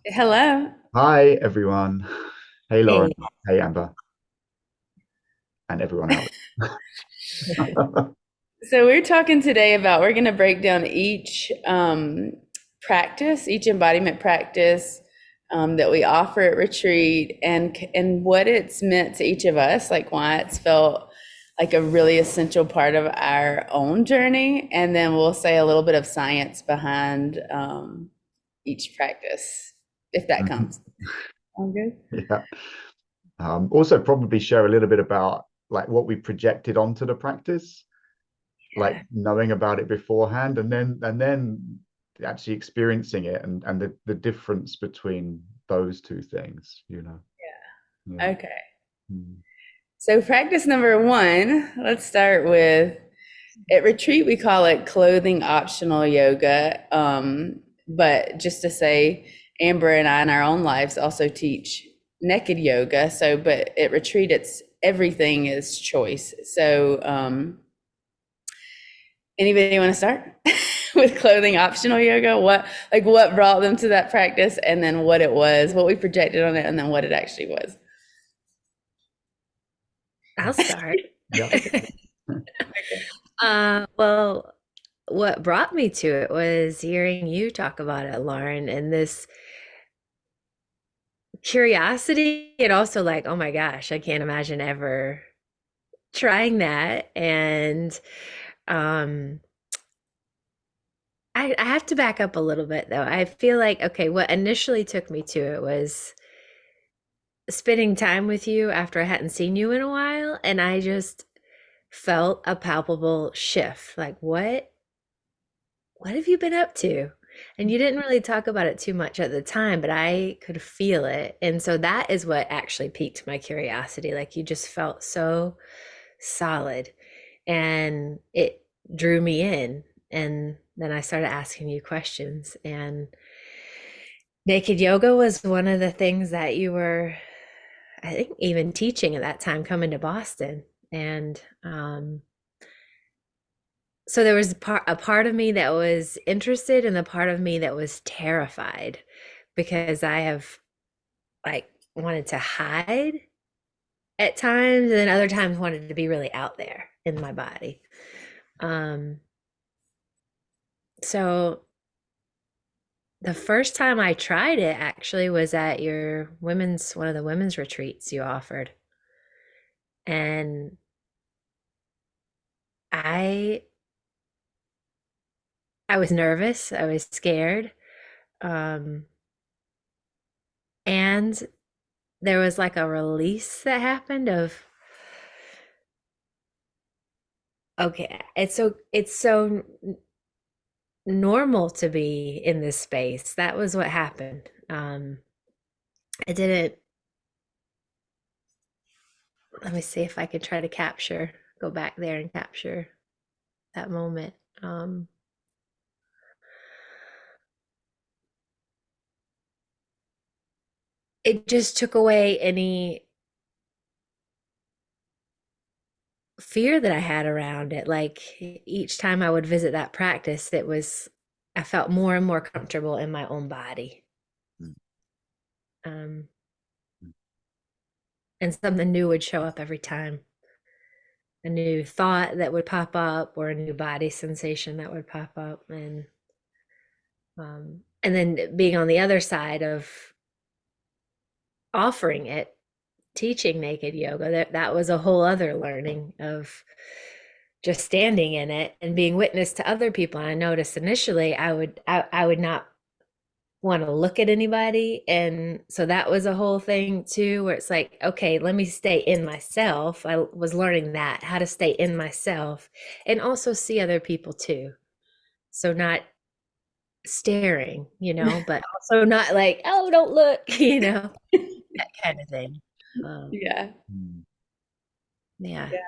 Hello. Hi, everyone. Hey, Lauren. Hey. Hey, Amber, and everyone else. So we're talking today about we're going to break down each practice, each embodiment practice that we offer at retreat, and what it's meant to each of us, like why it's felt like a really essential part of our own journey, and then we'll say a little bit of science behind each practice, if that comes. All good. Yeah. Also, probably share a little bit about like what we projected onto the practice, like Yeah. knowing about it beforehand, and then actually experiencing it, and the difference between those two things. Yeah. Okay. Mm. So practice number one, let's start with at retreat we call it clothing optional yoga. But just to say, Amber and I in our own lives also teach naked yoga. So, but at retreat it's everything is choice. So, anybody want to start with clothing optional yoga? What brought them to that practice, and then what it was, what we projected on it, and then what it actually was. I'll start. Yeah. Well, what brought me to it was hearing you talk about it, Lauren, and this curiosity, and also like, oh my gosh, I can't imagine ever trying that. And um, I have to back up a little bit though. I feel like, okay, what initially took me to it was spending time with you after I hadn't seen you in a while, and I just felt a palpable shift. Like, what have you been up to? And you didn't really talk about it too much at the time, but I could feel it. And so that is what actually piqued my curiosity. Like you just felt so solid and it drew me in. And then I started asking you questions. And naked yoga was one of the things that you were, I think, even teaching at that time coming to Boston. And so there was a part of me that was interested and the part of me that was terrified because I have like wanted to hide at times and then other times wanted to be really out there in my body. Um, so the first time I tried it actually was at your women's one of the women's retreats you offered. And I I was nervous, I was scared. Um, and there was like a release that happened of okay, it's so normal to be in this space. That was what happened. I didn't let me see if I could try to go back there and capture that moment. Um, it just took away any fear that I had around it. Like each time I would visit that practice, I felt more and more comfortable in my own body. Um, and something new would show up every time. A new thought that would pop up or a new body sensation that would pop up and then being on the other side of offering it, teaching naked yoga, that was a whole other learning of just standing in it and being witness to other people. And I noticed initially I would not want to look at anybody. And so that was a whole thing too, where it's like, okay, let me stay in myself. I was learning that, how to stay in myself and also see other people too. So not staring, but also not like, oh, don't look, that kind of thing. Um, Yeah. Mm. yeah. Yeah.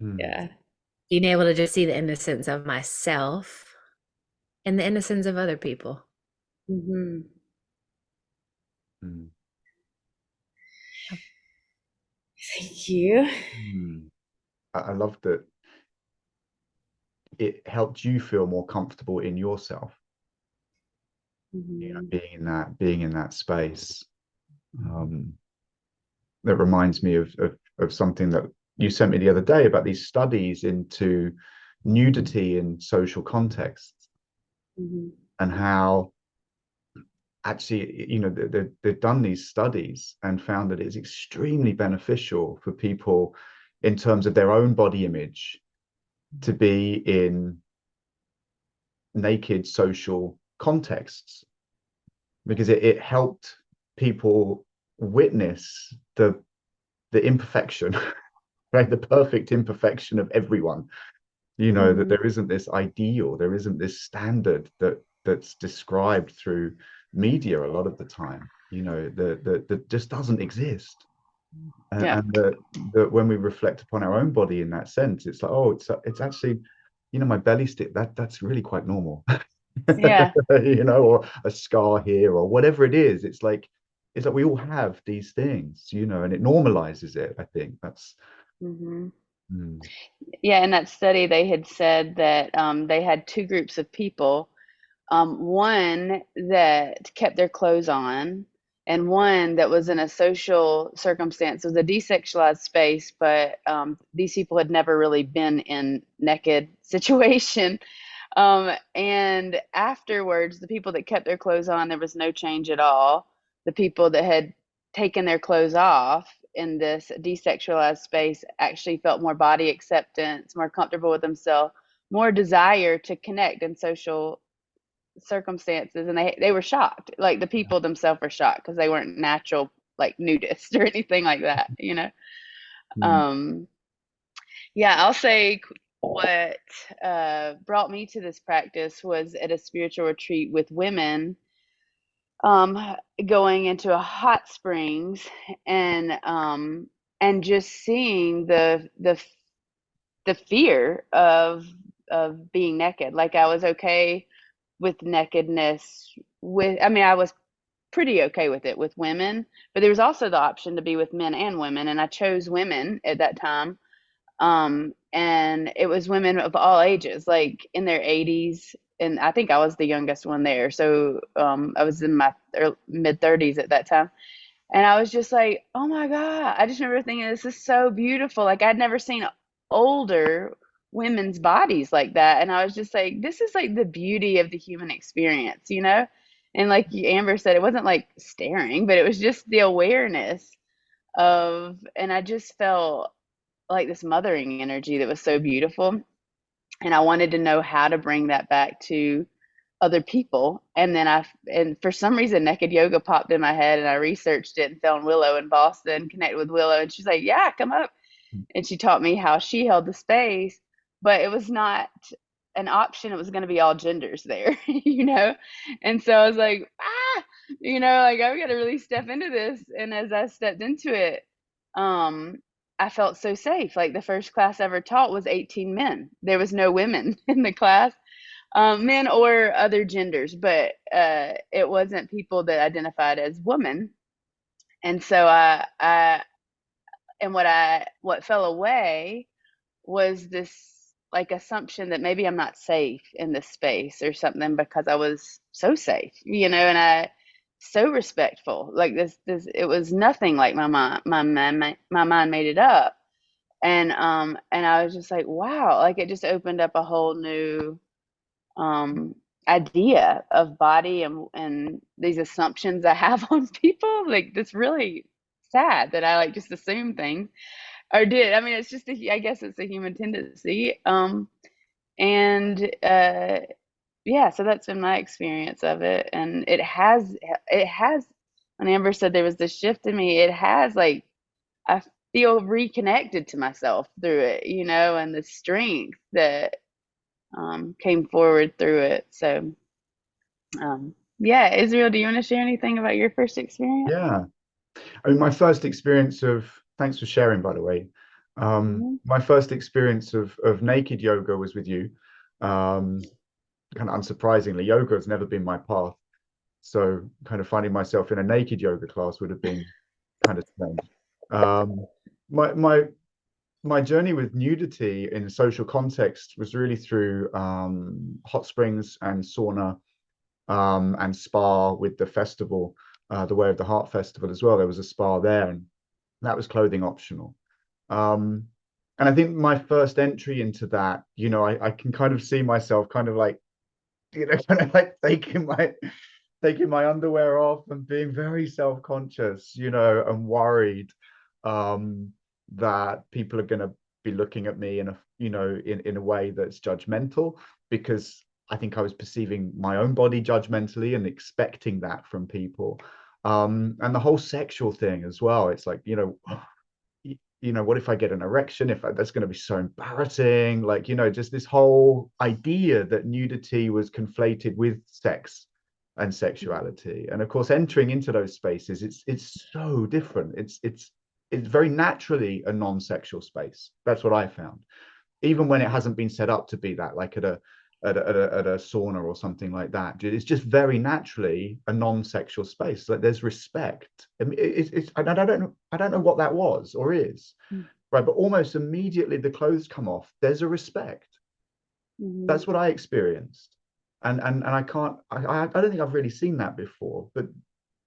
Mm. Yeah. Being able to just see the innocence of myself and the innocence of other people. Hmm. Mm. Thank you. Mm. I love that it helped you feel more comfortable in yourself. you know, Mm-hmm. being in that space. That reminds me of something that you sent me the other day about these studies into nudity in social contexts, Mm-hmm. and how actually, you know, they've done these studies and found that it's extremely beneficial for people in terms of their own body image to be in naked social contexts, because it helped people witness the imperfection, right? The perfect imperfection of everyone. You know, that Mm-hmm. there isn't this ideal, there isn't this standard that's described through media a lot of the time. You know, that just doesn't exist. Yeah. And that when we reflect upon our own body in that sense, it's like, oh, it's actually, you know, my belly stick, that's really quite normal. Yeah. You know, or a scar here or whatever it is. It's like we all have these things, you know, and it normalizes it. I think that's Mm-hmm. mm, Yeah, in that study, they had said that they had two groups of people, one that kept their clothes on, and one that was in a social circumstance. It was a desexualized space, but these people had never really been in naked situation. And afterwards, the people that kept their clothes on, there was no change at all. The people that had taken their clothes off in this desexualized space actually felt more body acceptance, more comfortable with themselves, more desire to connect in social circumstances. And they were shocked. Like the people themselves were shocked because they weren't natural, like nudists or anything like that, you know? mm, Um, yeah, I'll say what brought me to this practice was at a spiritual retreat with women, um, going into a hot springs and just seeing the fear of being naked. Like I was okay with nakedness with I mean I was pretty okay with it with women, but there was also the option to be with men and women, and I chose women at that time. And it was women of all ages, like in their 80s, and I think I was the youngest one there. So I was in my mid 30s at that time. And I was just like, oh my God. I just remember thinking, this is so beautiful. Like I'd never seen older women's bodies like that. And I was just like, this is like the beauty of the human experience, you know? And like Amber said, it wasn't like staring, but it was just the awareness and I just felt like this mothering energy that was so beautiful. And I wanted to know how to bring that back to other people. And for some reason, naked yoga popped in my head, and I researched it and found Willow in Boston, connected with Willow. And she's like, yeah, come up. And she taught me how she held the space, but it was not an option. It was going to be all genders there, you know? And so I was like, like I've got to really step into this. And as I stepped into it, um, I felt so safe. Like the first class I ever taught was 18 men. There was no women in the class, men or other genders, but it wasn't people that identified as women. And so what fell away was this like assumption that maybe I'm not safe in this space or something because I was so safe, and I so respectful. Like this it was nothing like my mind made it up. And I was just like, wow, like it just opened up a whole new um idea of body and these assumptions I have on people. Like that's really sad that I like just assume things or did. I mean, it's just I guess it's a human tendency. And yeah, so that's been my experience of it. And it has when Amber said there was this shift in me, it has like I feel reconnected to myself through it, and the strength that came forward through it. So yeah, Israel, do you want to share anything about your first experience? yeah. I mean, my first experience of thanks for sharing, by the way. Hmm. My first experience of naked yoga was with you. Um, Kind of unsurprisingly, yoga has never been my path. So kind of finding myself in a naked yoga class would have been kind of strange. Um, my my my journey with nudity in social context was really through hot springs and sauna, and spa with the festival, the Way of the Heart festival as well. There was a spa there, and that was clothing optional. And I think my first entry into that, I can kind of see myself kind of like, kind of like taking my underwear off and being very self-conscious, and worried that people are going to be looking at me in a, in a way that's judgmental, because I think I was perceiving my own body judgmentally and expecting that from people. And the whole sexual thing as well. It's like, what if I get an erection? That's going to be so embarrassing. Like, just this whole idea that nudity was conflated with sex and sexuality. And of course, entering into those spaces, it's so different. It's very naturally a non-sexual space. That's what I found, even when it hasn't been set up to be that, like at a sauna or something like that. It's just very naturally a non-sexual space. Like, there's respect. I mean, I don't know what that was or is, right? But almost immediately the clothes come off, there's a respect. That's what I experienced, and I don't think I've really seen that before. But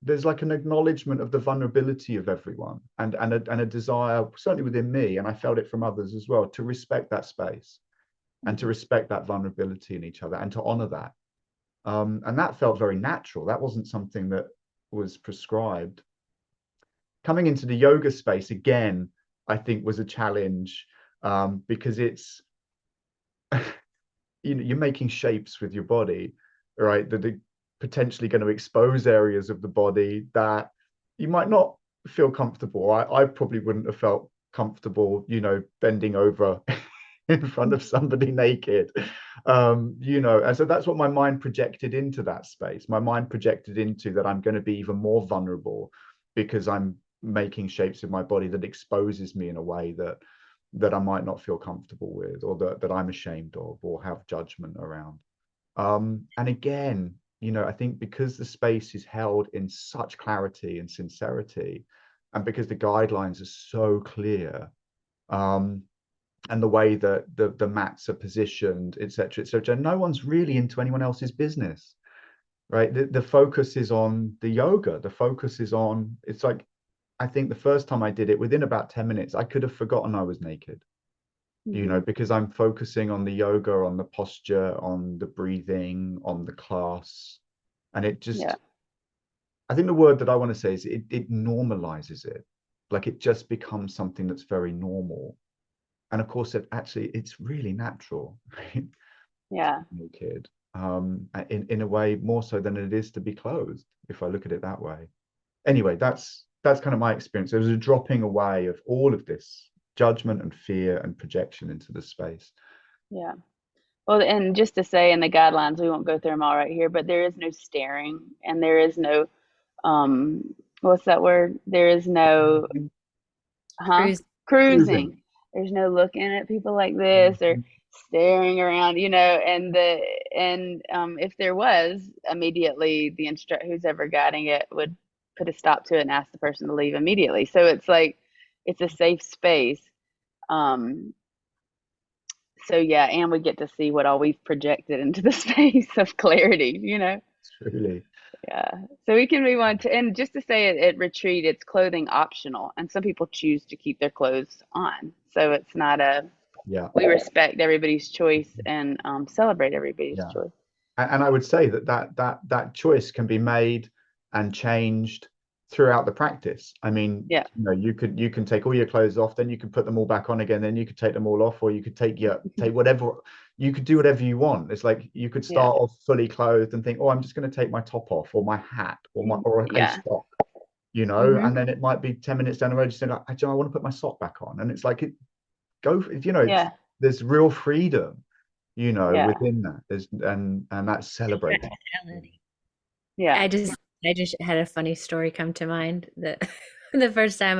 there's like an acknowledgement of the vulnerability of everyone, and a desire, certainly within me, and I felt it from others as well, to respect that space and to respect that vulnerability in each other and to honor that. And that felt very natural. That wasn't something that was prescribed. Coming into the yoga space again, I think was a challenge, because it's, you're making shapes with your body, right? That are potentially going to expose areas of the body that you might not feel comfortable. I probably wouldn't have felt comfortable, bending over in front of somebody naked, and so that's what my mind projected into that space. My mind projected into that I'm going to be even more vulnerable because I'm making shapes in my body that exposes me in a way that I might not feel comfortable with, or that I'm ashamed of or have judgment around. And again, I think because the space is held in such clarity and sincerity, and because the guidelines are so clear, and the way that the mats are positioned, etc., etc., no one's really into anyone else's business, right? The focus is on the yoga. The focus is on, it's like, I think the first time I did it, within about 10 minutes, I could have forgotten I was naked, because I'm focusing on the yoga, on the posture, on the breathing, on the class. And it just, I think the word that I want to say is it normalizes it. Like, it just becomes something that's very normal. And of course, it's really natural, right? Yeah. Naked, in a way more so than it is to be clothed, if I look at it that way. Anyway, that's kind of my experience. There was a dropping away of all of this judgment and fear and projection into the space. Yeah. Well, and just to say, in the guidelines, we won't go through them all right here, but there is no staring, and there is no, what's that word? There is no, cruising. There's no looking at people like this or staring around, and if there was, immediately the instructor, who's ever guiding it, would put a stop to it and ask the person to leave immediately. So it's like, it's a safe space. So yeah, and we get to see what all we've projected into the space of clarity, Truly. Yeah. So we can move on to, and just to say, at retreat, it's clothing optional, and some people choose to keep their clothes on. So it's not we respect everybody's choice and celebrate everybody's choice. And I would say that choice can be made and changed throughout the practice. I mean, you can take all your clothes off, then you can put them all back on again, then you could take them all off, or you could take whatever, you could do whatever you want. It's like, you could start off fully clothed and think, oh, I'm just going to take my top off, or my hat, or a sock, and then it might be 10 minutes down the road, you say, actually, I want to put my sock back on. And it's like, there's real freedom, within that. There's, and that's celebrated. Yeah. I just had a funny story come to mind, that the first time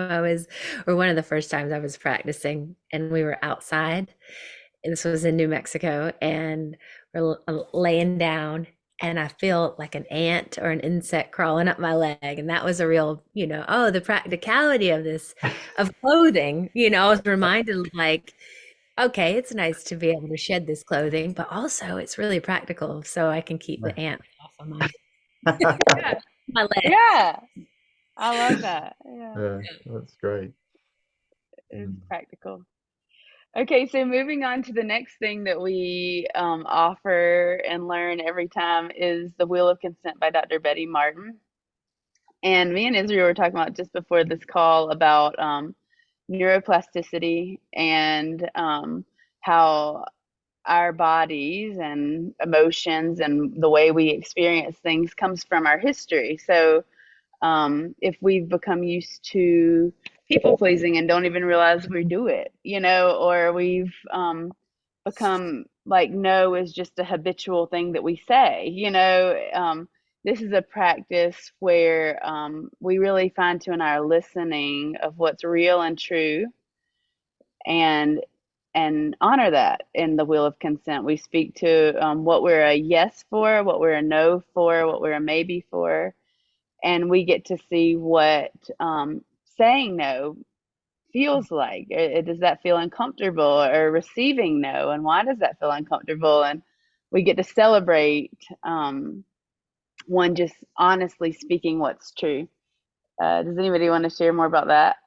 one of the first times I was practicing, and we were outside, and this was in New Mexico, and we're laying down, and I feel like an ant or an insect crawling up my leg. And that was a real, the practicality of this, of clothing. I was reminded, like, okay, it's nice to be able to shed this clothing, but also it's really practical, so I can keep the ant off. on my Yeah. my list. Yeah. I love that. Yeah. Yeah, that's great. It's Mm. practical. Okay, so moving on to the next thing that we offer and learn every time is The Wheel of Consent by Dr. Betty Martin. And me and Israel were talking about just before this call about neuroplasticity and how our bodies and emotions and the way we experience things comes from our history. So if we've become used to people pleasing and don't even realize we do it, or we've become like no is just a habitual thing that we say, this is a practice where we really fine tune our listening of what's real and true, and honor that in the wheel of consent. We speak to what we're a yes for, what we're a no for, what we're a maybe for, and we get to see what saying no feels like. Does that feel uncomfortable, or receiving no, and why does that feel uncomfortable? And we get to celebrate one just honestly speaking what's true. Does anybody want to share more about that?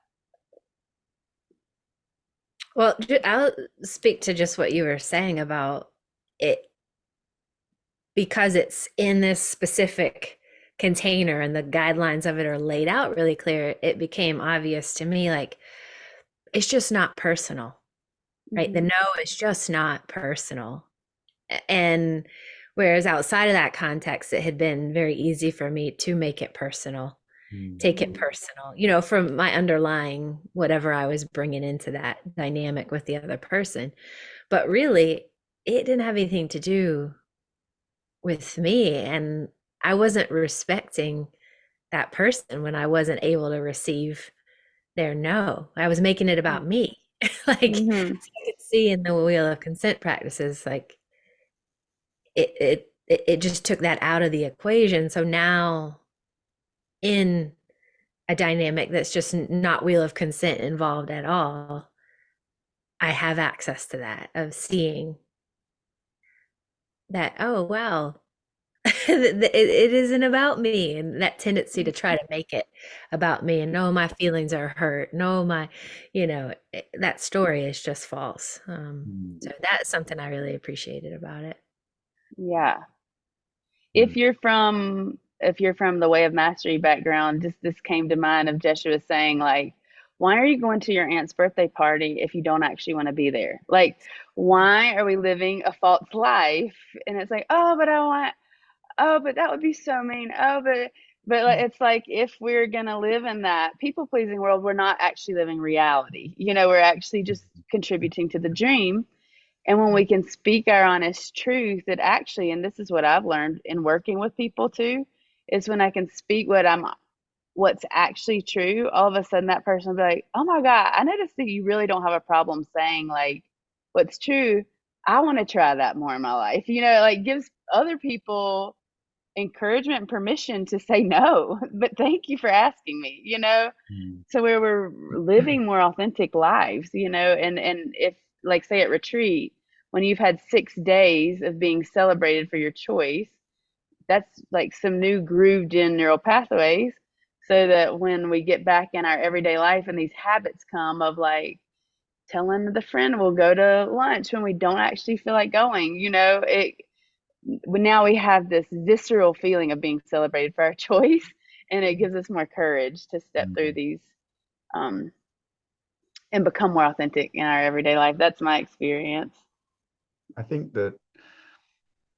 Well, I'll speak to just what you were saying about it, because it's in this specific container and the guidelines of it are laid out really clear. It became obvious to me, like, it's just not personal, right? The Mm-hmm. no is just not personal. And whereas outside of that context, it had been very easy for me to make it personal, take it personal, from my underlying whatever I was bringing into that dynamic with the other person. But really, it didn't have anything to do with me. And I wasn't respecting that person when I wasn't able to receive their no. I was making it about me. Like, so Mm-hmm. you could see in the wheel of consent practices, like it just took that out of the equation. So now in a dynamic that's just not wheel of consent involved at all, I have access to that, of seeing that, oh, wow, it isn't about me. And that tendency to try to make it about me, and no, my feelings are hurt. No, that story is just false. So that's something I really appreciated about it. Yeah. Mm. If you're from the Way of Mastery background, just this came to mind of Jeshua saying, like, why are you going to your aunt's birthday party if you don't actually want to be there? Like, why are we living a false life? And it's like, oh, but I want, oh, but that would be so mean. Oh, but like, it's like, if we're gonna live in that people pleasing world, we're not actually living reality. We're actually just contributing to the dream. And when we can speak our honest truth, it actually, and this is what I've learned in working with people too, is when I can speak what's actually true, all of a sudden that person will be like, oh my God, I noticed that you really don't have a problem saying like what's true. I want to try that more in my life. Like, gives other people encouragement and permission to say no, but thank you for asking me. Mm. So where we're living more authentic lives, and if, like, say at retreat, when you've had 6 days of being celebrated for your choice, that's like some new grooved in neural pathways, so that when we get back in our everyday life and these habits come of like telling the friend we'll go to lunch when we don't actually feel like going, now we have this visceral feeling of being celebrated for our choice, and it gives us more courage to step through these um, and become more authentic in our everyday life. That's my experience. I think that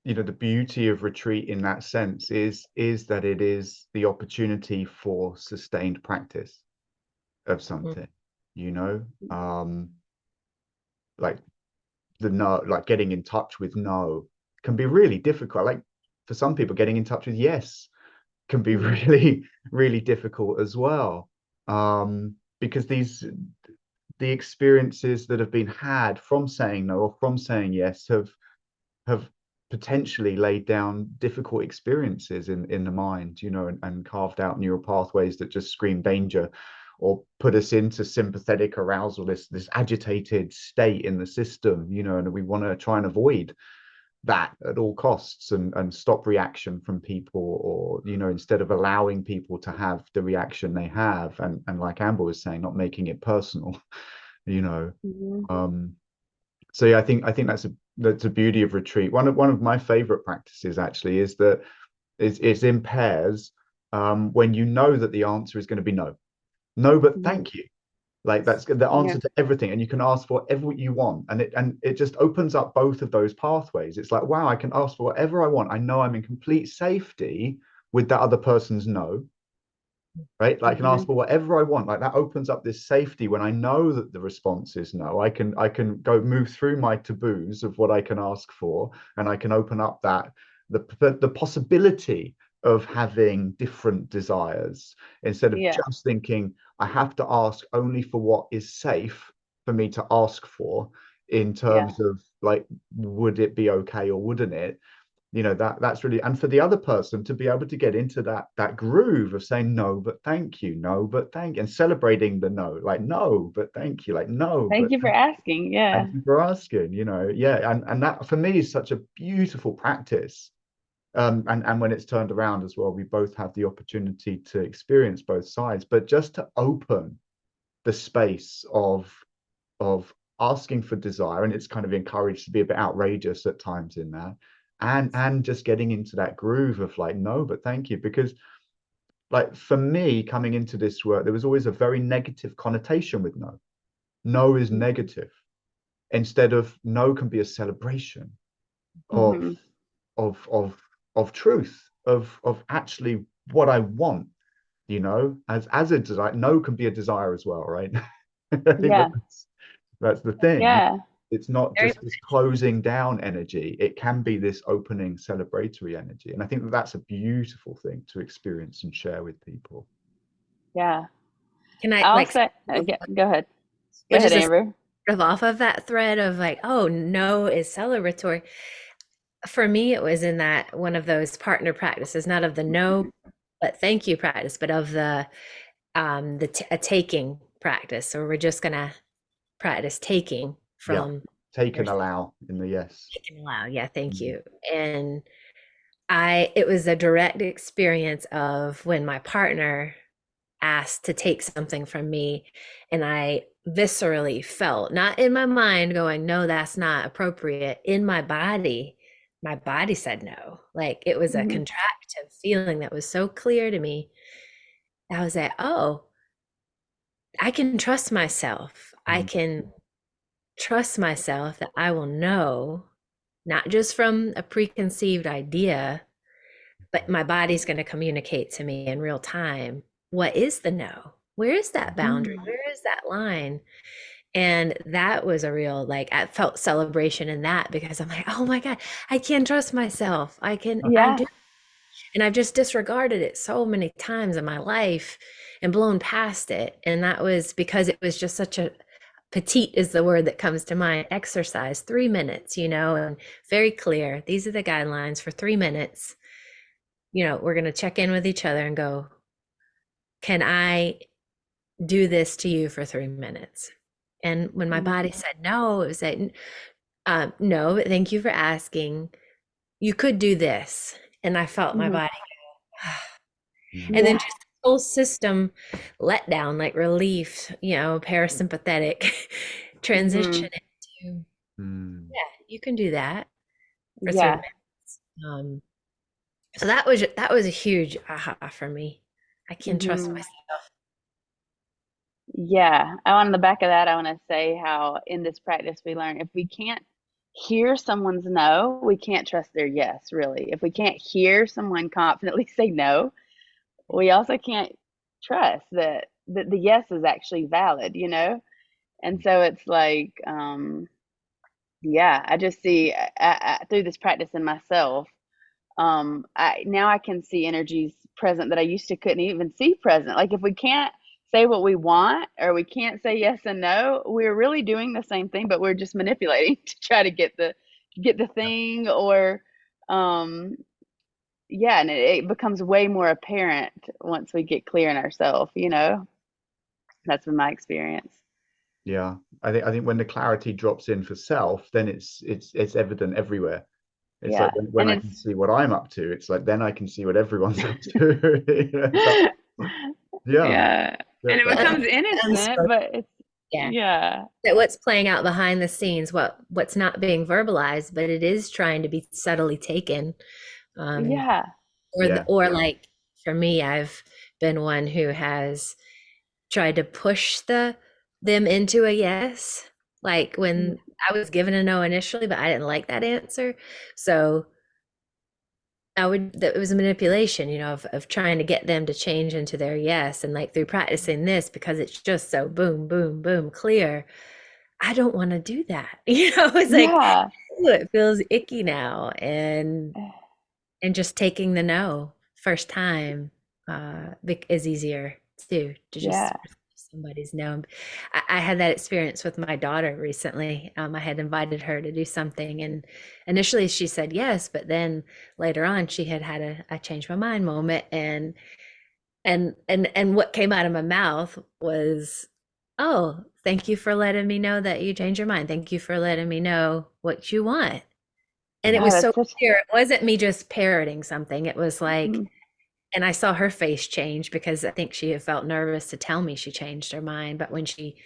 the beauty of retreat in that sense is that it is the opportunity for sustained practice of something, you know like the no, like getting in touch with no can be really difficult. Like, for some people, getting in touch with yes can be really, really difficult as well, because the experiences that have been had from saying no or from saying yes have potentially laid down difficult experiences in the mind, and carved out neural pathways that just scream danger, or put us into sympathetic arousal, this agitated state in the system, and we want to try and avoid that at all costs, and stop reaction from people, or instead of allowing people to have the reaction they have, and like Amber was saying, not making it personal. you know Mhm. so yeah, I think that's a beauty of retreat. One of my favorite practices actually is that it's in pairs, when you know that the answer is going to be no. No, but Mhm. thank you. Like, that's the Yeah. answer to everything, and you can ask for whatever you want, and it just opens up both of those pathways. It's like, wow, I can ask for whatever I want. I know I'm in complete safety with that other person's no, right? Like, I can ask Mhm. for whatever I want. Like, that opens up this safety when I know that the response is no. I can go move through my taboos of what I can ask for, and I can open up that the possibility of having different desires, instead of Yeah. just thinking I have to ask only for what is safe for me to ask for, in Yeah. terms of like, would it be okay or wouldn't it? That's really, and for the other person to be able to get into that groove of saying no but thank you, no but thank you, and celebrating the no, like, no but thank you, like, no Thank but you for asking. Yeah. thank you for asking, yeah, and that for me is such a beautiful practice. And when it's turned around as well, we both have the opportunity to experience both sides, but just to open the space of asking for desire, and it's kind of encouraged to be a bit outrageous at times in that, and just getting into that groove of like, no but thank you. Because, like, for me, coming into this work, there was always a very negative connotation with no. No is negative, instead of no can be a celebration of Mm-hmm. of of of truth, of actually what I want, as a desire. No can be a desire as well, right? I think Yeah. that's the thing. Yeah. It's not Very just this closing down energy. It can be this opening, celebratory energy. And I think that's a beautiful thing to experience and share with people. Yeah. Can I I'll like say, go ahead. Go which ahead, is a Amber. sort of off of that thread of like, oh, no is celebratory. For me, it was in that one of those partner practices, not of the no, but thank you practice, but of a taking practice. So we're just gonna practice taking Yeah. from Take and yourself. allow in the yes. Take and allow. Yeah, thank Mhm. you. And it was a direct experience of when my partner asked to take something from me, and I viscerally felt, not in my mind going, no, that's not appropriate. In my body said no. Like, it was a Mhm. contractive feeling that was so clear to me. I was like, oh, I can trust myself. I Mhm. can trust myself that I will know, not just from a preconceived idea, but my body's going to communicate to me in real time. What is the no? Where is that boundary? Mm. Where is that line? And that was a real, like, I felt celebration in that, because I'm like, oh my God, I can trust myself. I Yeah. do. And I've just disregarded it so many times in my life and blown past it. And that was because it was just such a petite is the word that comes to mind exercise, 3 minutes, and very clear. These are the guidelines for 3 minutes. We're going to check in with each other and go, can I do this to you for 3 minutes? And when my body said no, it was like, no, but thank you for asking. You could do this. And I felt my Mm-hmm. body. And Mhm. then Yeah. just the whole system let down, like relief, parasympathetic Mm-hmm. transition into, Mm. yeah, you can do that for three Yeah. minutes. So that was a huge aha for me. I can trust Mm-hmm. myself. Yeah. On the back of that, I want to say how in this practice we learn if we can't hear someone's no, we can't trust their yes, really. If we can't hear someone confidently say no, we also can't trust that the yes is actually valid. And so it's like, yeah, I just see through this practice in myself, I can see energies present that I used to couldn't even see present. Like if we can't say what we want or we can't say yes and no, we're really doing the same thing, but we're just manipulating to try to get the thing or um yeah, and it becomes way more apparent once we get clear in ourselves. That's been my experience. Yeah. I think when the clarity drops in for self, then it's evident everywhere. It's like Yeah. when And I can see what I'm up to, it's like then I can see what everyone's up to. It's like, yeah, yeah. And get it that. becomes innocent, Unspoken. but it's, Yeah. yeah. That what's playing out behind the scenes, what's not being verbalized, but it is trying to be subtly taken. Um, Yeah. Yeah. or like for me, I've been one who has tried to push them into a yes. Like Mm. when I was given a no initially, but I didn't like that answer. So it was a manipulation, of trying to get them to change into their yes. And like through practicing this, because it's just so boom, boom, boom, clear. I don't want to do that. It's like, Yeah. ooh, it feels icky now. And just taking the no first time is easier too, to just Yeah. receive somebody's no. I had that experience with my daughter recently. I had invited her to do something, and initially she said yes, but then later on she had a change my mind moment, and what came out of my mouth was, oh, thank you for letting me know that you changed your mind. Thank you for letting me know what you want. And it Oh, was that's so such, clear. It wasn't me just parroting something. It was like, mhm. and I saw her face change because I think she had felt nervous to tell me she changed her mind. But when she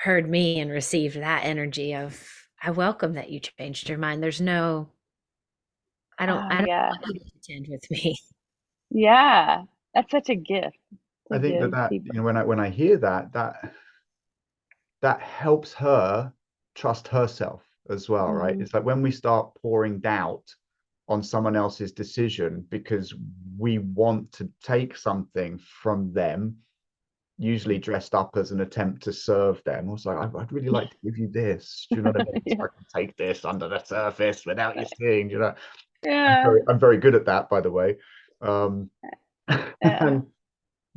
heard me and received that energy of, I welcome that you changed your mind. There's no, Oh, I don't yeah. want you to pretend with me. Yeah. That's such a gift to I think give that people. when I hear that helps her trust herself as well, right? Mhm. It's like when we start pouring doubt on someone else's decision because we want to take something from them, usually dressed up as an attempt to serve them. Also, I'd really like to give you this. Do you know what I mean? So Yeah. I can take this under the surface without you seeing. Yeah. I'm very good at that, by the way. Um, Yeah. and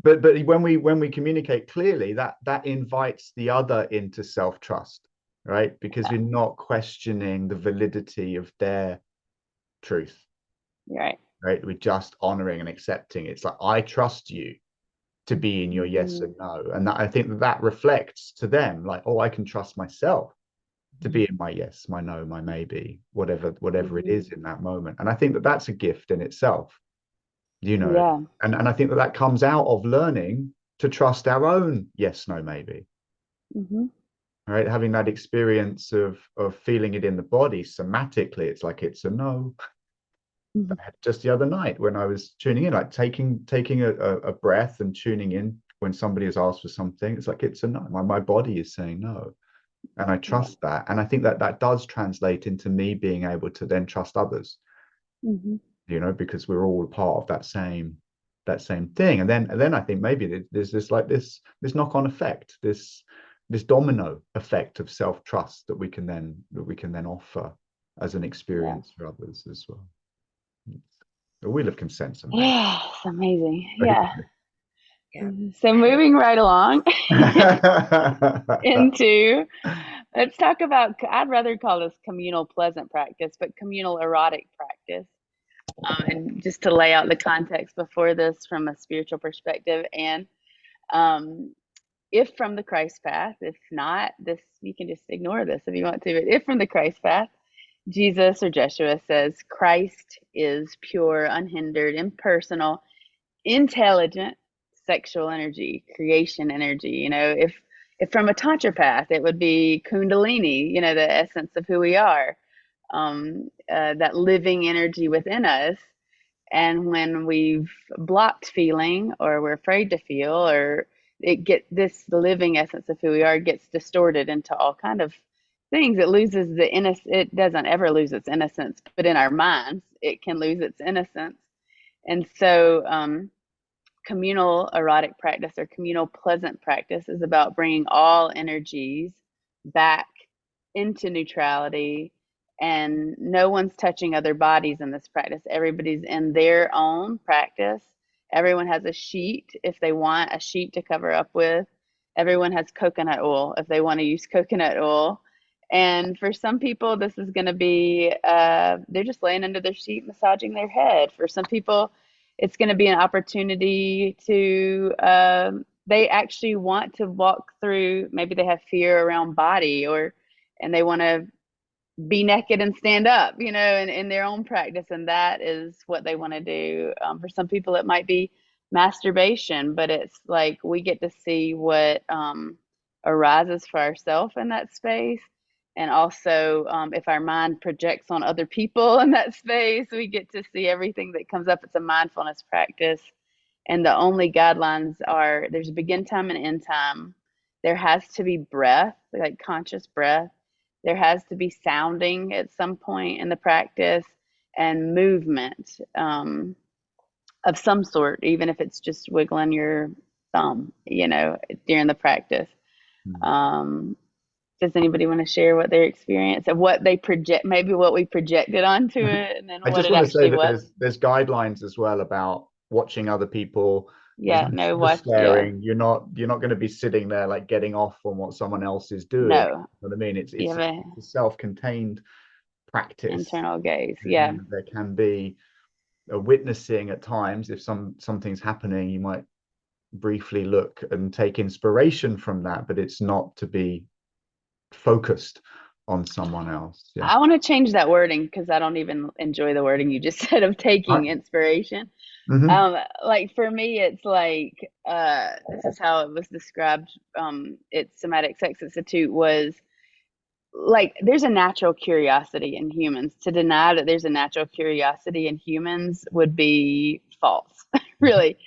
but when we communicate clearly, that invites the other into self-trust, right? Because we're not questioning the validity of their truth, You're right. right? We're just honoring and accepting. It's like, I trust you to be in your yes and Mhm. no, and I think that reflects to them like, oh, I can trust myself to be in my yes, my no, my maybe, whatever it Mhm. is in that moment. And I think that that's a gift in itself, Yeah. and I think that comes out of learning to trust our own yes, no, maybe, Mhm. right? Having that experience of feeling it in the body somatically, it's like it's a no. Mhm. Just the other night when I was tuning in, like taking a breath and tuning in when somebody has asked for something, it's like it's a no. My body is saying no, and I Yeah. trust that. And I think that does translate into me being able to then trust others, Mhm. because we're all part of that same thing. And then I think maybe there's this knock-on effect, this domino effect of self-trust that we can then offer as an Yeah. experience for others as well. The wheel of consent's amazing. Yeah. It's amazing. Yeah. Yeah. So moving right along into, let's talk about, I'd rather call this communal pleasant practice, but communal erotic practice. And just to lay out the context before this from a spiritual perspective, and um, if from the Christ path, if not, this you can just ignore this if you want to. But if from the Christ path, Jesus or Jeshua says Christ is pure, unhindered, impersonal, intelligent sexual energy, creation energy. If from a tantra path, it would be Kundalini. The essence of who we are, that living energy within us. And when we've blocked feeling, or we're afraid to feel, or the living essence of who we are gets distorted into all kind of things. It loses the innocence. It doesn't ever lose its innocence, but in our minds it can lose its innocence. And so communal erotic practice, or communal pleasant practice, is about bringing all energies back into neutrality, and no one's touching other bodies in this practice. Everybody's in their own practice. Everyone has a sheet if they want a sheet to cover up with. Everyone has coconut oil if they want to use coconut oil. And for some people, this is going to be they're just laying under their sheet, massaging their head. For some people, it's going to be an opportunity to they actually want to walk through, maybe they have fear around body, and they want to be naked and stand up, you know, in their own practice. And that is what they want to do. For some people, it might be masturbation, but it's like we get to see what arises for ourselves in that space. And also, if our mind projects on other people in that space, we get to see everything that comes up. It's a mindfulness practice. And the only guidelines are there's a begin time and end time. There has to be breath, like conscious breath. There has to be sounding at some point in the practice and movement of some sort, even if it's just wiggling your thumb, you know, during the practice. Um, does anybody want to share what their experience of what they project, maybe what we projected onto it, and then I what just it want to say actually that was? there's guidelines as well about watching other people. There's Yeah, no no, sort of what? Yeah, staring. You're not going to be sitting there like getting off on what someone else is doing. You no. know what I mean? It's You it's have a it's a self-contained practice. internal gaze. And, Yeah. there can be a witnessing at times. If something's happening, you might briefly look and take inspiration from that, but it's not to be focused on someone else. Yeah. I want to change that wording because I don't even enjoy the wording you just said of taking Right. inspiration. Mm-hmm. Like for me, it's like this is how it was described. At Somatic Sex Institute was like there's a natural curiosity in humans. To deny that there's a natural curiosity in humans would be false, really.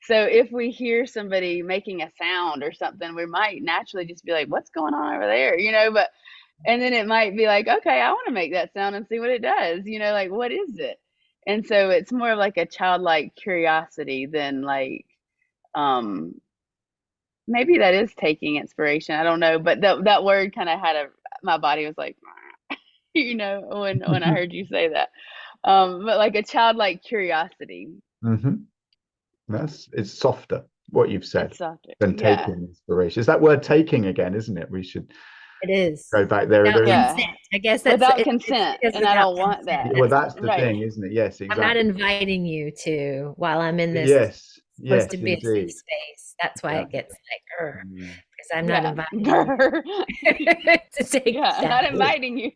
So if we hear somebody making a sound or something, we might naturally just be like, "What's going on over there?" You know, but and then it might be like, okay, I want to make that sound and see what it does. You know, like what is it? And so it's more of like a childlike curiosity than like um maybe that is taking inspiration. I don't know, but that word kind of had a my body was like, you know, when I heard you say that. But like a childlike curiosity. Mm-hmm. It's softer what you've said It's softer. than Yeah. taking inspiration. It's that word taking again, isn't it? We should It is. go back there. Without There is, consent. Yeah. I guess Without it's consent. because And I without don't want consent. that. well, It's that's the Right. thing, isn't it? Yes, I'm not exactly. inviting you to while I'm in this Yes, supposed to yes, be a safe indeed. space. That's why Yeah. it gets like, Mm. because I'm not Yeah. inviting you to take Yeah. that. Not inviting you.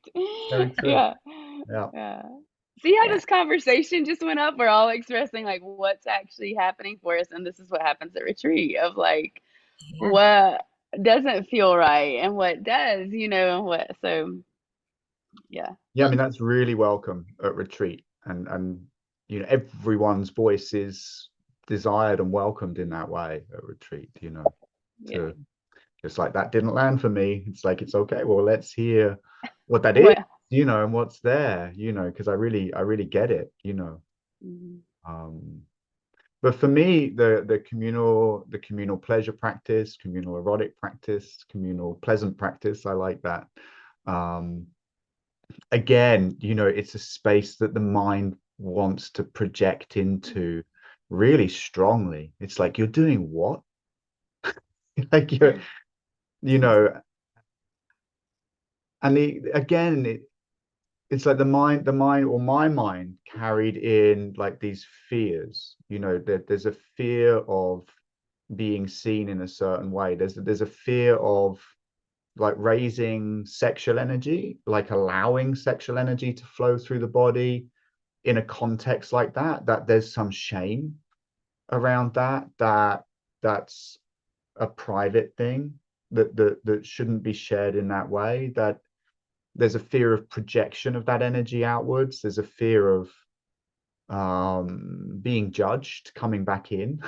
Very true. Yeah. Yeah. Yeah. See how Yeah. this conversation just went up? We're all expressing like what's actually happening for us. And this is what happens at retreat of like Yeah. what doesn't feel right and what does, you know, and what so yeah. Yeah, I mean that's really welcome at retreat, and everyone's voice is desired and welcomed in that way at retreat. Yeah. To just like that didn't land for me. It's like it's okay. Well, let's hear what that is, Well, and what's there, because I really get it. mhm. Um, but for me, the communal pleasure practice, communal erotic practice, communal pleasant practice, I like that. Um, Again, it's a space that the mind wants to project into really strongly. It's like you're doing what? Like you know, and again, it's like the mind or my mind carried in like these fears. That there's a fear of being seen in a certain way. There's a fear of like raising sexual energy, like allowing sexual energy to flow through the body in a context like that there's some shame around that's a private thing that shouldn't be shared in that way, that there's a fear of projection of that energy outwards. There's a fear of being judged coming back in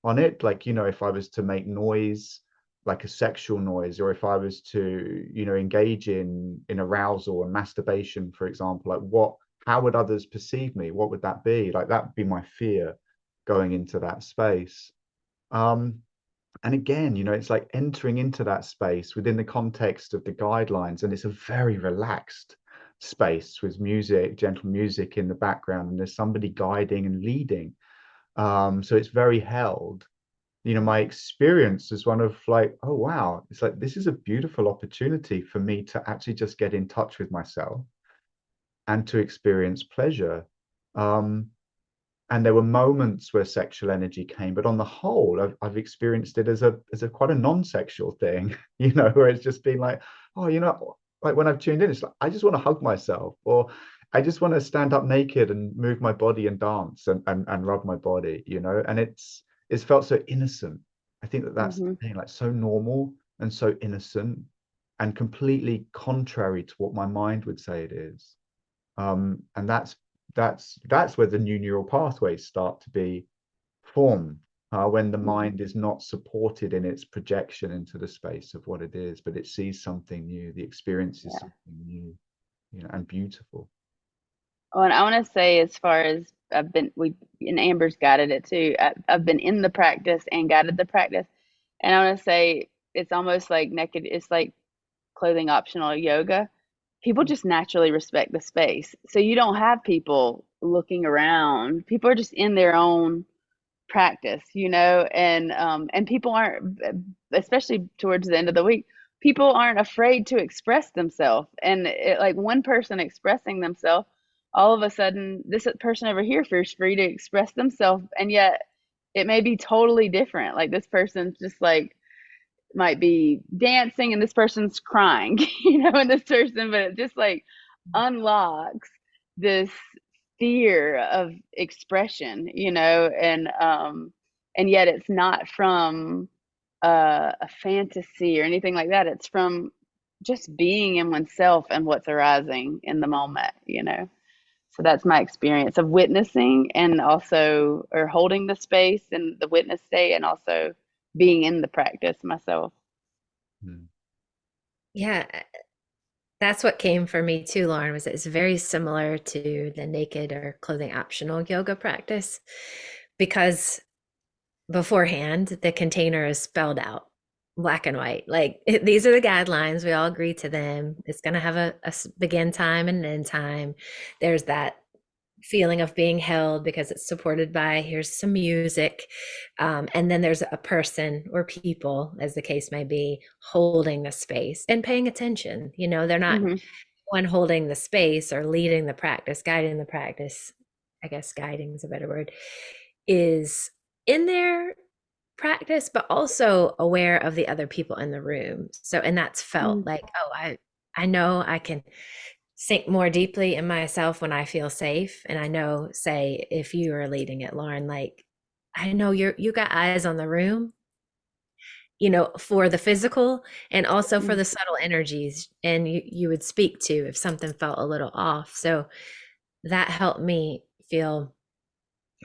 on it, like if I was to make noise, like a sexual noise, or if I was to engage in arousal and masturbation, for example, like how would others perceive me? What would that be like? That would be my fear going into that space. And again, it's like entering into that space within the context of the guidelines, and it's a very relaxed space with music, gentle music in the background, and there's somebody guiding and leading. So it's very held. My experience is one of like, oh wow, it's like this is a beautiful opportunity for me to actually just get in touch with myself and to experience pleasure. um and there were moments where sexual energy came, but on the whole I've experienced it as a quite a non-sexual thing. Where it's just been like, oh, like when I've tuned in, it's like I just want to hug myself, or I just want to stand up naked and move my body and dance and rub my body, you know. And it's felt so innocent. I think that that's the Hmm. thing, like so normal and so innocent and completely contrary to what my mind would say it is. And that's where the new neural pathways start to be formed, when the Hmm. mind is not supported in its projection into the space of what it is, but it sees something new, the experience is Yeah. something new, you know, and beautiful. Oh, and I want to say, as far as we and Amber's guided it too. I've been in the practice and guided the practice, and I want to say it's almost like naked. It's like clothing optional yoga. People just naturally respect the space, so you don't have people looking around. People are just in their own practice, and people aren't, especially towards the end of the week, people aren't afraid to express themselves. And like one person expressing themselves, all of a sudden, this person over here feels free to express themselves, and yet it may be totally different. Like this person's just like might be dancing and this person's crying, and this person, but it just like unlocks this fear of expression, and yet it's not from a fantasy or anything like that. It's from just being in oneself and what's arising in the moment. So that's my experience of witnessing and also, or holding the space in the witness state, and also being in the practice myself. Mm. Yeah, that's what came for me too, Lauren, was it's very similar to the naked or clothing optional yoga practice because beforehand the container is spelled out black and white. Like these are the guidelines. We all agree to them. It's going to have a begin time and an end time. There's that feeling of being held because it's supported by here's some music, and then there's a person or people, as the case may be, holding the space and paying attention. They're not Hmm. one holding the space or leading the practice, guiding the practice. I guess guiding is a better word, is in their practice, but also aware of the other people in the room. So, and that's felt like, oh, I know I can sink more deeply in myself when I feel safe. And I know, say, if you are leading it, Lauren, like I know you got eyes on the room, for the physical and also for the subtle energies, and you would speak to if something felt a little off. So that helped me feel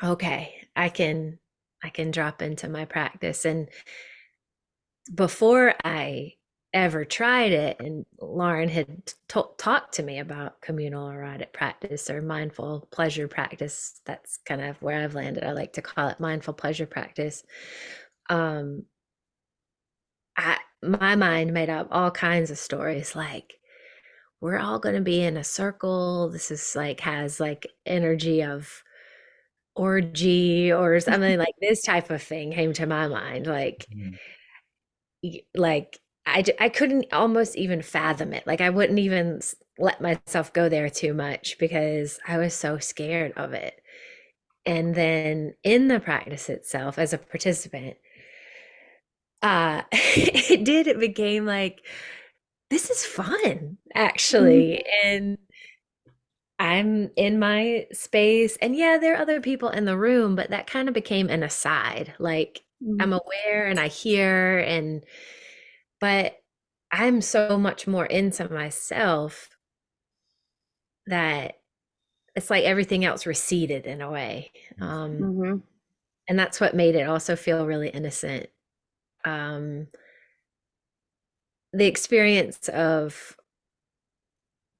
okay. I can drop into my practice. And before I ever tried it, and Lauren had talked to me about communal erotic practice or mindful pleasure practice. That's kind of where I've landed. I like to call it mindful pleasure practice. Um, my mind made up all kinds of stories like we're all going to be in a circle. This is like has like energy of orgy or something like this type of thing came to my mind. Mm. Like I couldn't almost even fathom it. Like I wouldn't even let myself go there too much because I was so scared of it. And then in the practice itself, as a participant, it became like, this is fun, Hmm. actually. And I'm in my space. And yeah, there are other people in the room, but that kind of became an aside. Like I'm aware and I hear, but I'm so much more into myself that it's like everything else receded in a way. Hmm. And that's what made it also feel really innocent. Um, the experience of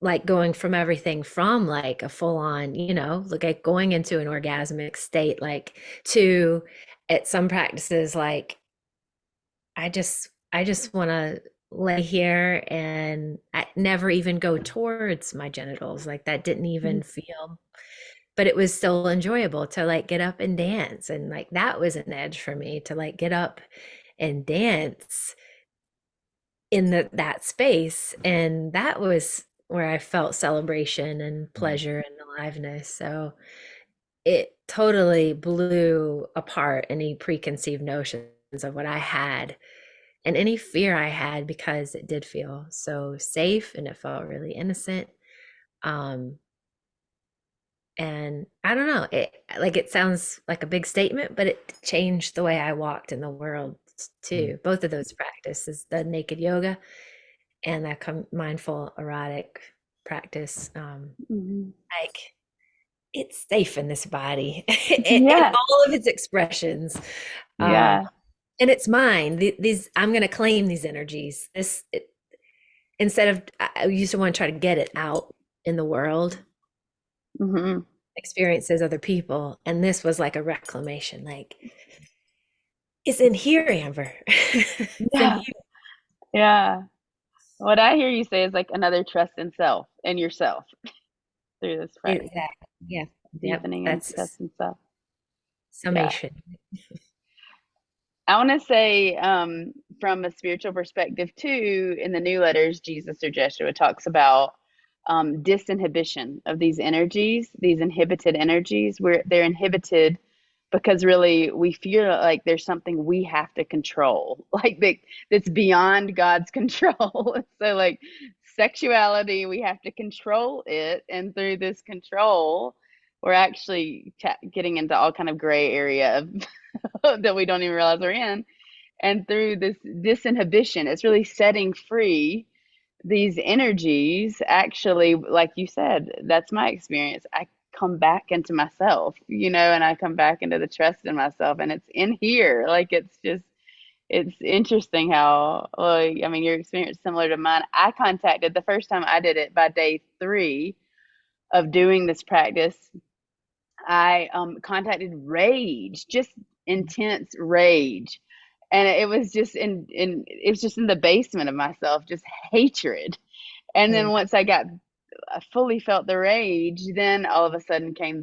like going from everything from like a full on, like going into an orgasmic state, like to at some practices, like I just want to lay here and I never even go towards my genitals. Like that didn't even feel, but it was still enjoyable to like get up and dance. And like that was an edge for me to like get up and dance in that space. And that was where I felt celebration and Mm. pleasure and aliveness. So it totally blew apart any preconceived notions of what I had and any fear I had, because it did feel so safe and it felt really innocent. Um, and I don't know, it sounds like a big statement, but it changed the way I walked in the world too. Both of those practices, the naked yoga and that mindful erotic practice, Mm-hmm. like it's safe in this body in Yeah. all of its expressions. Um, Yeah. and it's mine. These I'm going to claim these energies. Instead of, I used to want to try to get it out in the world, Mm-hmm. experiences other people, and this was like a reclamation. Like it's in here, Amber. It's in Yeah. here. Yeah. What I hear you say is like another trust in self and yourself through this practice, Exactly. Yeah. Yep. deepening and That's trust in self. Yeah. summation. I want to say, from a spiritual perspective too, in the New Letters, Jesus or Joshua talks about disinhibition of these energies, these inhibited energies, where they're inhibited because really we feel like there's something we have to control, like that's beyond God's control. So, like sexuality, we have to control it, and through this control, we're actually getting into all kind of gray area of that we don't even realize we're in. And through this disinhibition, it's really setting free these energies. Actually, like you said, that's my experience. I come back into myself, and I come back into the trust in myself, and it's in here. Like it's interesting how, like, I mean, your experience is similar to mine. I contacted the first time I did it by day 3 of doing this practice. I contacted rage, just intense rage, and it was just in it was just in the basement of myself, just hatred. And then once I fully felt the rage, then all of a sudden came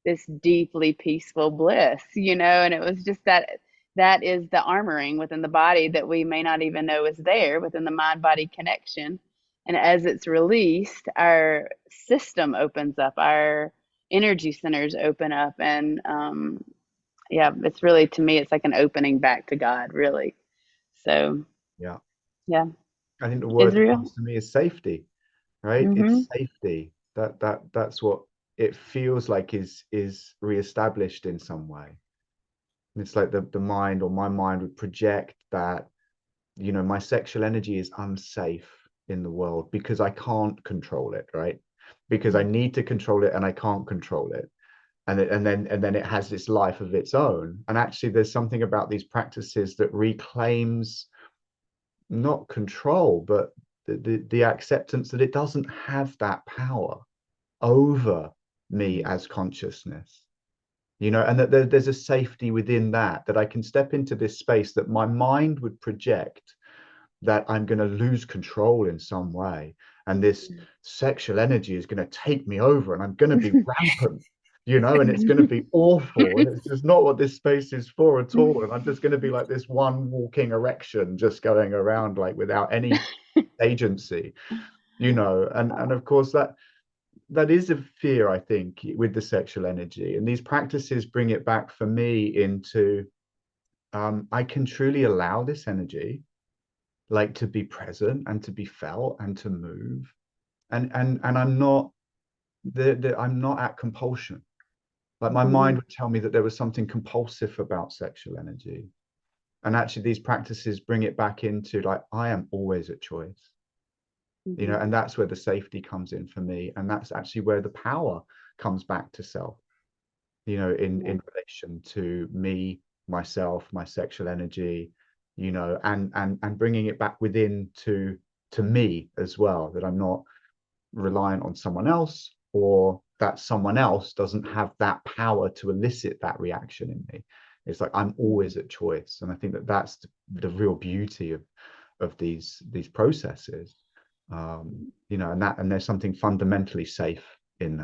this deeply peaceful bliss, and it was just that is the armoring within the body that we may not even know is there within the mind body connection. And as it's released, our system opens up, our energy centers open up, and yeah, it's really, to me, it's like an opening back to God, really. So Yeah. yeah. I think the word that Israel. comes to me is safety, right? Mm-hmm. It's safety. That's what it feels like is reestablished in some way. And it's like the mind, or my mind, would project that, my sexual energy is unsafe in the world because I can't control it, right? Because I need to control it and I can't control it. And then it has this life of its own. And actually there's something about these practices that reclaims not control, but the acceptance that it doesn't have that power over me as consciousness, and that there's a safety within that I can step into this space that my mind would project that I'm going to lose control in some way, and this sexual energy is going to take me over, and I'm going to be rampant, and it's going to be awful, and it's just not what this space is for at all, and I'm just going to be like this one walking erection, just going around like without any agency, and of course that is a fear, I think, with the sexual energy, and these practices bring it back for me into I can truly allow this energy, like, to be present and to be felt and to move, and I'm not at compulsion. Like, my mind would tell me that there was something compulsive about sexual energy, and actually these practices bring it back into, like, I am always at choice, and that's where the safety comes in for me, and that's actually where the power comes back to self, in relation to me, myself, my sexual energy, and bringing it back within to me as well, that I'm not reliant on someone else, or that someone else doesn't have that power to elicit that reaction in me. It's like I'm always at choice, and I think that that's the real beauty of these processes, and there's something fundamentally safe in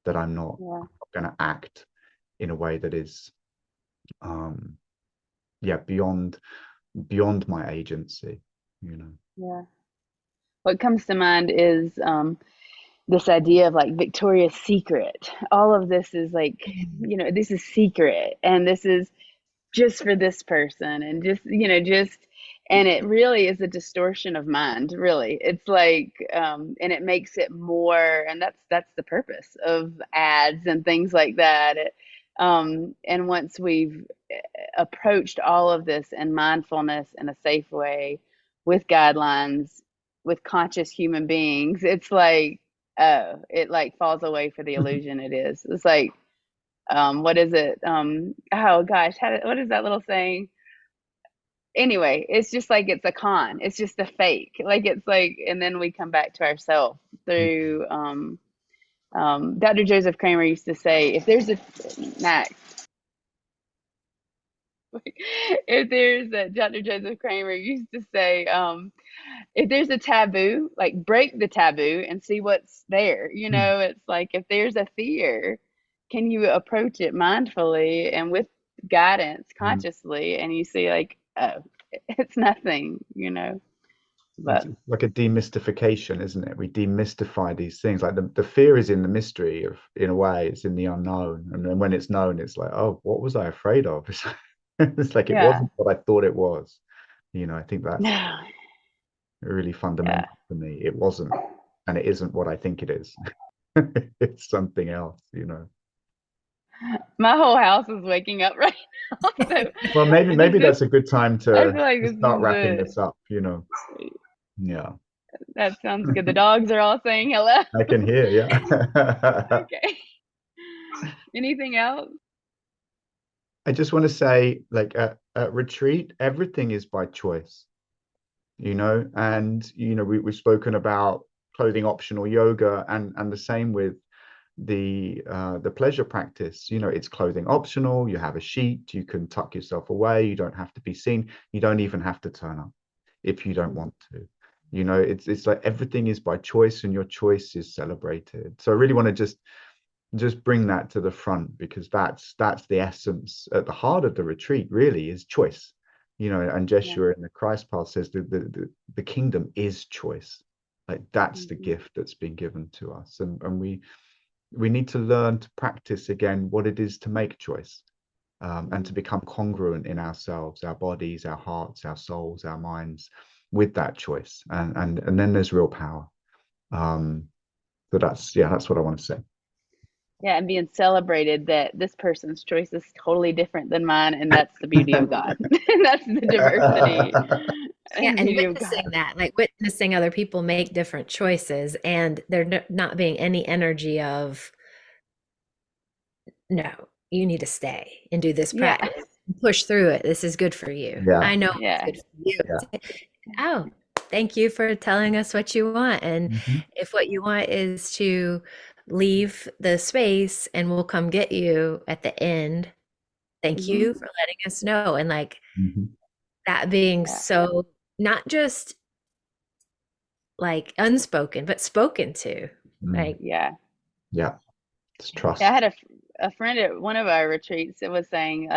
that I'm not Yeah. going to act in a way that is beyond my agency. Yeah. What comes to mind is this idea of like Victoria's Secret. All of this is like, this is secret, and this is just for this person, and just And it really is a distortion of mind, really. It's like, and it makes it more, and that's the purpose of ads and things like that. And once we've approached all of this in mindfulness in a safe way, with guidelines, with conscious human beings, it's like, oh, it like falls away for the illusion it is. It's like, what is it? Oh gosh, what is that little saying? Anyway, it's just like it's a con. It's just a fake. Like it's like, and then we come back to ourselves through. Dr. Joseph Kramer used to say, if there's a Max, if there's a Dr. Joseph Kramer used to say, if there's a taboo, like break the taboo and see what's there. You know, it's like if there's a fear, can you approach it mindfully and with guidance, consciously, and you see like, oh, it's nothing, you know. It's But like a demystification, isn't it? We demystify these things. Like the fear is in the mystery of, in a way, it's in the unknown. And then when it's known, it's like, oh, what was I afraid of? It's like it yeah, wasn't what I thought it was. I think that's no, really yeah. fundamental for me. It wasn't, and it isn't what I think it is. It's something else. My whole house is waking up right now. So Well, maybe this maybe is, that's a good time I to feel like this start is wrapping this up. Yeah, that sounds good. The dogs are all saying hello. I can hear. Yeah. Okay. Anything else? I just want to say, like at retreat, everything is by choice, and we've spoken about clothing optional yoga, and the same with the pleasure practice. It's clothing optional. You have a sheet, you can tuck yourself away, you don't have to be seen, you don't even have to turn up if you don't want to. It's like everything is by choice, and your choice is celebrated. So I really want to just bring that to the front, because that's the essence at the heart of the retreat, really, is choice. And Yeah. Jeshua in the Christ path says the kingdom is choice. Like that's the gift that's been given to us, and we need to learn to practice again what it is to make choice, and to become congruent in ourselves, our bodies, our hearts, our souls, our minds, with that choice, and then there's real power. So that's what I want to say. Yeah, and being celebrated that this person's choice is totally different than mine, and that's the beauty of God. And that's the diversity Yeah, and and beauty of witnessing God. that, like witnessing other people make different choices, and there not being any energy of, no, you need to stay and do this Yeah, practice, push through it. This is good for you. Yeah. I know it's yeah, good for you. Yeah. Oh, thank you for telling us what you want. And Mhm. if what you want is to leave the space and we'll come get you at the end, thank you for letting us know. And like Mhm. that being yeah, so not just like unspoken, but spoken to. Mm. Like, yeah. Yeah. It's Yeah, I trust. had a friend at one of our retreats that was saying,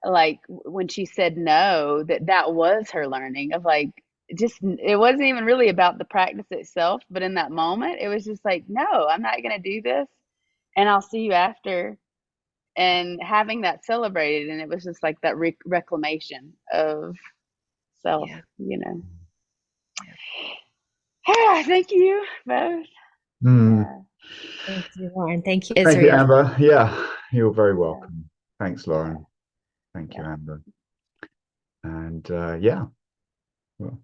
like when she said no, that was her learning of like, just it wasn't even really about the practice itself, but in that moment, it was just like, no, I'm not gonna do this, and I'll see you after. And having that celebrated, and it was just like that reclamation of self, yeah. you know. Yeah. Thank you both. Mm. Yeah, Thank you, Lauren. Thank you, Thank you, Israel. Amber. Yeah, you're very yeah, welcome. Thanks, yeah, Lauren. Thank you, yeah. Amber. And yeah, well,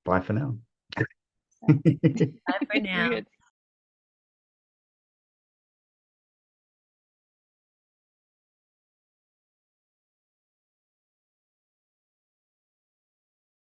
bye for now. Bye for We now. had